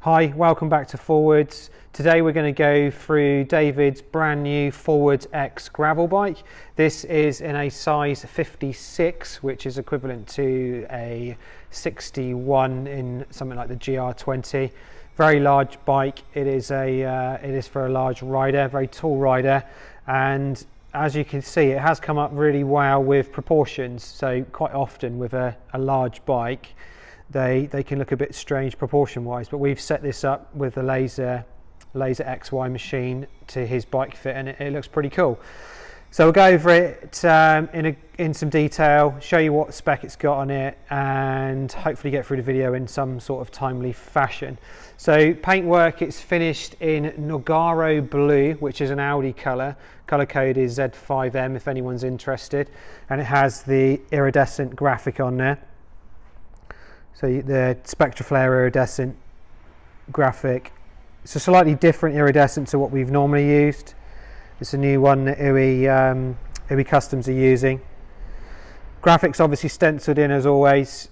Hi, welcome back to Forwards. Today we're going to go through David's brand new Forwards X gravel bike. This is in a size 56, which is equivalent to a 61 in something like the GR20. Very large bike. It is for a large rider, very tall rider, and as you can see, it has come up really well with proportions. So quite often with a large bike, they can look a bit strange proportion wise, but we've set this up with the laser XY machine to his bike fit, and it looks pretty cool. So we'll go over it in some detail, show you what spec it's got on it, and hopefully get through the video in some sort of timely fashion. So paintwork, it's finished in Nogaro blue, which is an Audi colour. Colour code is Z5M if anyone's interested, and it has the iridescent graphic on there. So the Spectraflare iridescent graphic. It's a slightly different iridescent to what we've normally used. It's a new one that UI Customs are using. Graphics obviously stenciled in as always,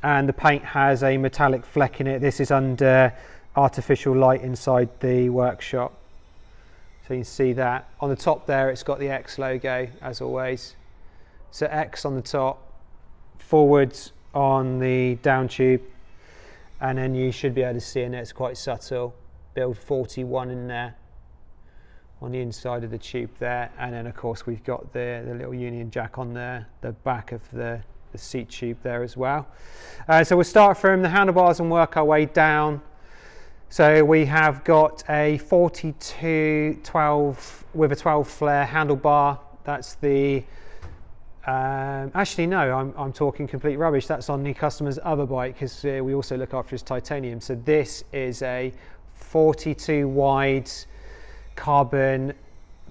and the paint has a metallic fleck in it. This is under artificial light inside the workshop. So you can see that. On the top there it's got the X logo as always. So X on the top, Forwards on the down tube, and then you should be able to see in there, it's quite subtle, build 41 in there on the inside of the tube there, and then of course we've got the little Union Jack on the back of the seat tube there as well. So we'll start from the handlebars and work our way down. So we have got a 42-12 with a 12 flare handlebar. That's the actually no, I'm talking complete rubbish. That's on the customer's other bike, because we also look after his titanium. So this is a 42 wide carbon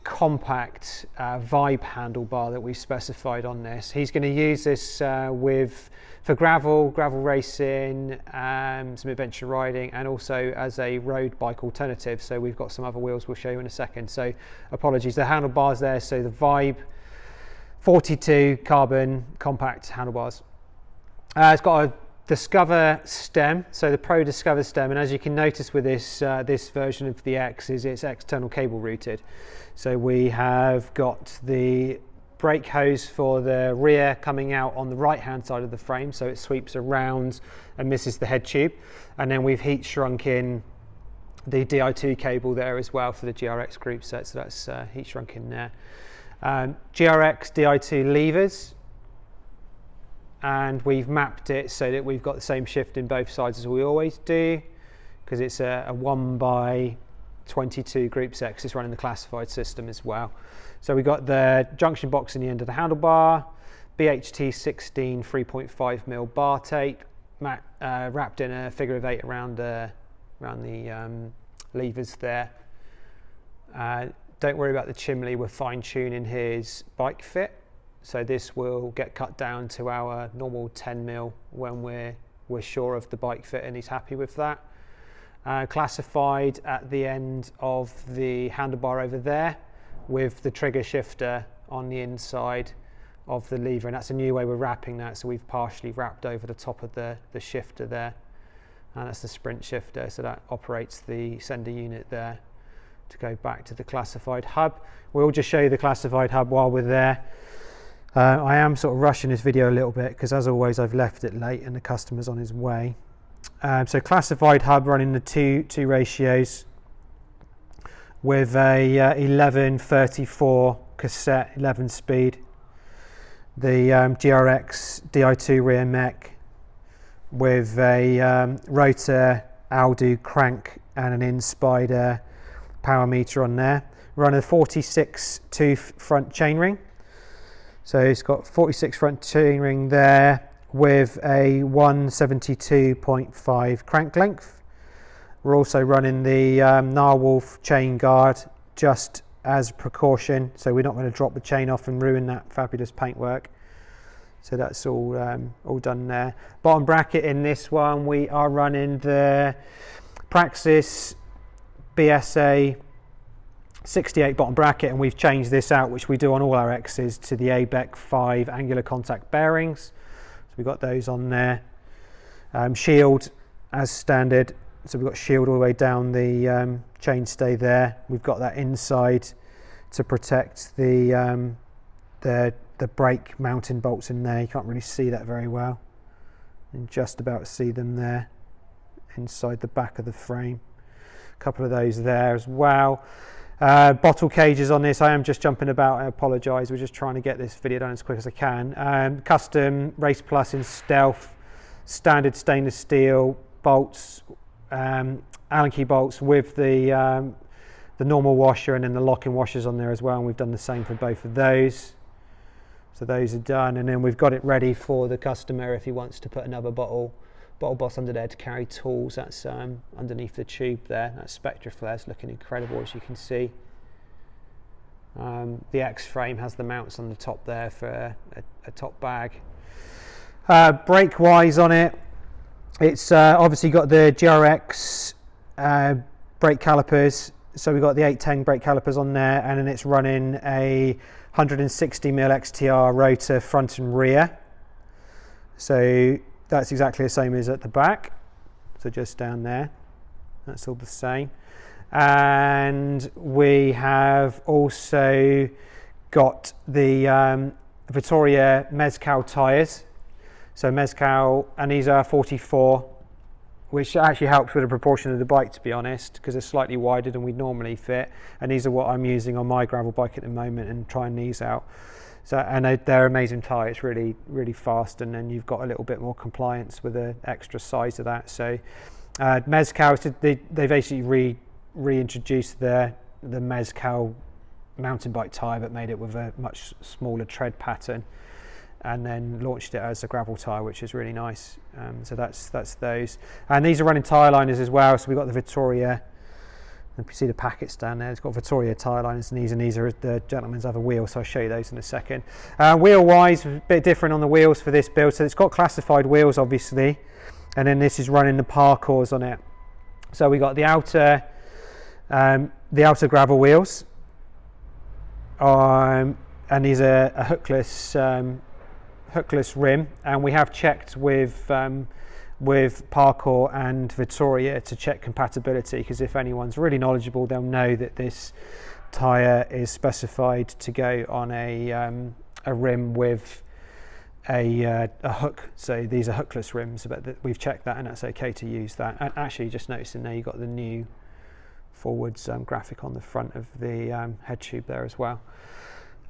compact Vibe handlebar that we've specified on this. He's going to use this for gravel racing, some adventure riding, and also as a road bike alternative. So we've got some other wheels we'll show you in a second. So apologies, the handlebars there. So the Vibe 42 carbon compact handlebars. It's got a Discover stem, so the Pro Discover stem, and as you can notice with this version of the X, it's external cable routed. So we have got the brake hose for the rear coming out on the right hand side of the frame, so it sweeps around and misses the head tube, and then we've heat shrunk in the Di2 cable there as well for the GRX group set, so that's heat shrunk in there. GRX Di2 levers, and we've mapped it so that we've got the same shift in both sides as we always do, because it's a 1x22 group set, because it's running the classified system as well. So we've got the junction box in the end of the handlebar, BHT 16 3.5mm bar tape, wrapped in a figure of 8 around the levers there. Don't worry about the chimney, we're fine tuning his bike fit. So this will get cut down to our normal 10mm when we're sure of the bike fit and he's happy with that. Classified at the end of the handlebar over there with the trigger shifter on the inside of the lever, and that's a new way we're wrapping that. So we've partially wrapped over the top of the shifter there, and that's the sprint shifter, so that operates the sender unit there to go back to the classified hub. We'll just show you the classified hub while we're there. I am sort of rushing this video a little bit because, as always, I've left it late and the customer's on his way. So classified hub running the two ratios with a 1134 cassette 11 speed. The GRX Di2 rear mech with a rotor Aldo crank and an in-spider power meter on there. Running a 46 tooth front chainring. So it's got 46 front chainring there with a 172.5 crank length. We're also running the Narwolf chain guard just as a precaution, so we're not going to drop the chain off and ruin that fabulous paintwork. So that's all done there. Bottom bracket in this one, we are running the Praxis BSA 68 bottom bracket, and we've changed this out, which we do on all our X's, to the ABEC 5 angular contact bearings. So we've got those on there. Shield as standard, So we've got shield all the way down the chainstay there. We've got that inside to protect the brake mounting bolts in there. You can't really see that very well. You can just about see them there inside the back of the frame. A couple of those there as well. Bottle cages on this. I am just jumping about, I apologise. We're just trying to get this video done as quick as I can. Custom Race Plus in stealth, standard stainless steel bolts, Allen key bolts with the normal washer and then the locking washers on there as well, and we've done the same for both of those. So those are done, and then we've got it ready for the customer if he wants to put another bottle boss under there to carry tools. That's underneath the tube there. That Spectra flare is looking incredible, as you can see. The X frame has the mounts on the top there for a top bag. Brake wise on it, it's obviously got the GRX brake calipers. So we've got the 810 brake calipers on there, and then it's running a 160mm XTR rotor front and rear. So that's exactly the same as at the back. So just down there, that's all the same. And we have also got the Vittoria Mexcall tyres. So Mexcall, and these are 44, which actually helps with the proportion of the bike, to be honest, because they're slightly wider than we'd normally fit. And these are what I'm using on my gravel bike at the moment and trying these out. So, and they're amazing tyres, really, really fast. And then you've got a little bit more compliance with the extra size of that. So Mexcall, they basically reintroduced the Mexcall mountain bike tyre, but made it with a much smaller tread pattern, and then launched it as a gravel tyre, which is really nice. So that's those. And these are running tyre liners as well. So we've got the Vittoria, you can see the packets down there. It's got Vittoria tyre liners, and these are the gentleman's other wheels, so I'll show you those in a second. Wheel wise, a bit different on the wheels for this build. So it's got classified wheels, obviously, and then this is running the Parcours on it. So we got the Alta gravel wheels, and these are a hookless rim, and we have checked with Parcours and Vittoria to check compatibility, because if anyone's really knowledgeable, they'll know that this tyre is specified to go on a rim with a hook. So these are hookless rims, but we've checked that and that's okay to use that. And actually, just noticing there, you've got the new forwards graphic on the front of the head tube there as well.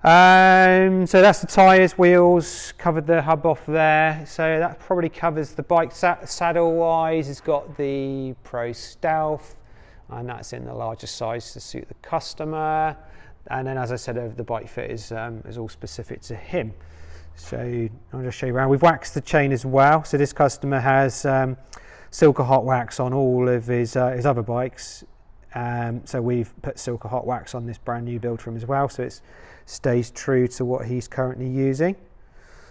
So that's the tyres, wheels, covered the hub off there. So that probably covers the bike. Saddle wise, it's got the Pro Stealth, and that's in the larger size to suit the customer. And then, as I said, the bike fit is all specific to him. So I'll just show you around. We've waxed the chain as well. So this customer has Silka Hot Wax on all of his other bikes. So we've put Silka Hot Wax on this brand new build for him as well. So it stays true to what he's currently using.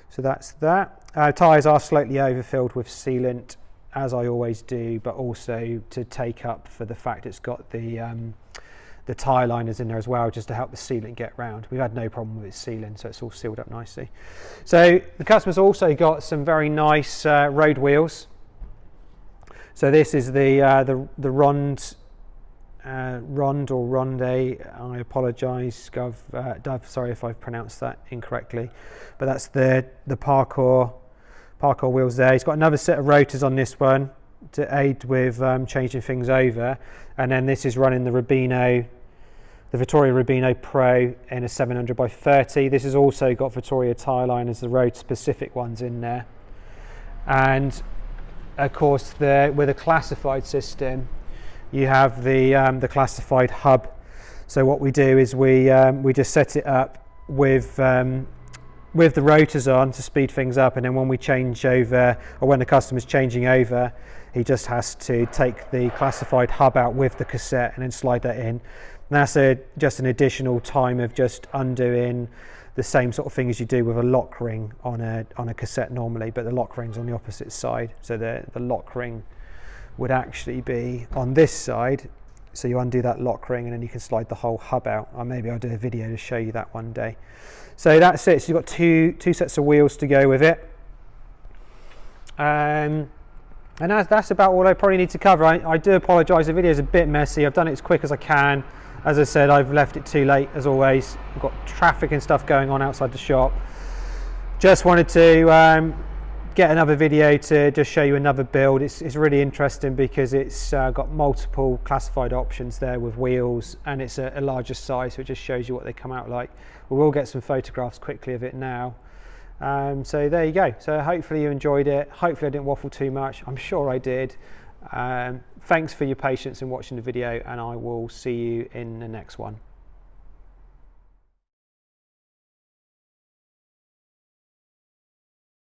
So that's that. Tyres are slightly overfilled with sealant, as I always do, but also to take up for the fact it's got the tyre liners in there as well, just to help the sealant get round. We've had no problem with it sealing, so it's all sealed up nicely. So the customer's also got some very nice road wheels. So this is the Ronde, or Ronde. I apologise, Dove, sorry if I've pronounced that incorrectly, but that's the Parcours wheels there. He's got another set of rotors on this one to aid with changing things over, and then this is running the Rubino, the Vittoria Rubino Pro in a 700/30. This has also got Vittoria tyre liners, the road specific ones in there, and of course with a classified system you have the classified hub. So what we do is we just set it up with the rotors on to speed things up, and then when we change over, or when the customer's changing over, he just has to take the classified hub out with the cassette and then slide that in. And that's just an additional time of just undoing the same sort of thing as you do with a lock ring on a cassette normally, but the lock ring's on the opposite side. So the lock ring would actually be on this side. So you undo that lock ring and then you can slide the whole hub out. Or maybe I'll do a video to show you that one day. So that's it. So you've got two sets of wheels to go with it. And that's about all I probably need to cover. I do apologise, the video is a bit messy. I've done it as quick as I can. As I said, I've left it too late as always. I've got traffic and stuff going on outside the shop. Just wanted to get another video to just show you another build. It's really interesting because it's got multiple classified options there with wheels, and it's a larger size, so it just shows you what they come out like. We will get some photographs quickly of it now. So there you go. So hopefully you enjoyed it. Hopefully I didn't waffle too much. I'm sure I did. Thanks for your patience in watching the video, and I will see you in the next one.